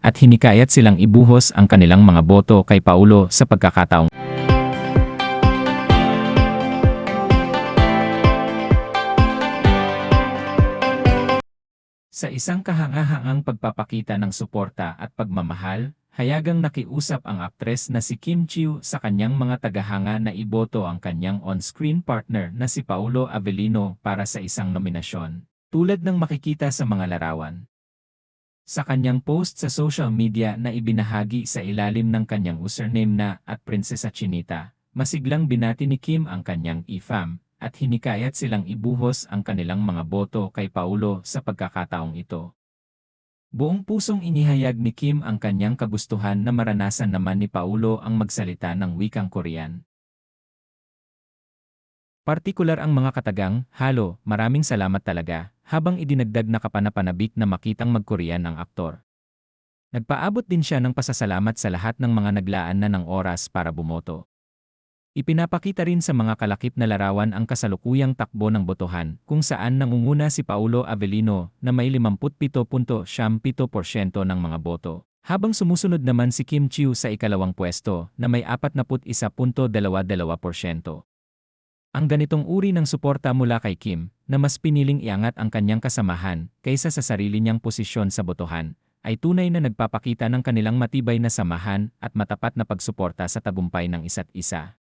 at hinikayat silang ibuhos ang kanilang mga boto kay Paulo sa pagkakataong sa isang kahangahangang pagpapakita ng suporta at pagmamahal, hayagang nakiusap ang aktres na si Kim Chiu sa kanyang mga tagahanga na iboto ang kanyang on-screen partner na si Paulo Avellino para sa isang nominasyon, tulad ng makikita sa mga larawan. Sa kanyang post sa social media na ibinahagi sa ilalim ng kanyang username na @Prinsesa Chinita, masiglang binati ni Kim ang kanyang e-fam, at hinikayat silang ibuhos ang kanilang mga boto kay Paulo sa pagkakataong ito. Buong pusong inihayag ni Kim ang kanyang kagustuhan na maranasan naman ni Paulo ang magsalita ng wikang Korean. Partikular ang mga katagang, "Halo, maraming salamat talaga," habang idinagdag na kapanapanabik na makitang mag-Korean ang aktor. Nagpaabot din siya ng pasasalamat sa lahat ng mga naglaan na ng oras para bumoto. Ipinapakita rin sa mga kalakip na larawan ang kasalukuyang takbo ng botohan, kung saan nangunguna si Paulo Avellino na may 57.7% ng mga boto, habang sumusunod naman si Kim Chiu sa ikalawang pwesto na may 41.22%. Ang ganitong uri ng suporta mula kay Kim, na mas piniling iangat ang kanyang kasamahan kaysa sa sarili niyang posisyon sa botohan, ay tunay na nagpapakita ng kanilang matibay na samahan at matapat na pagsuporta sa tagumpay ng isa't isa.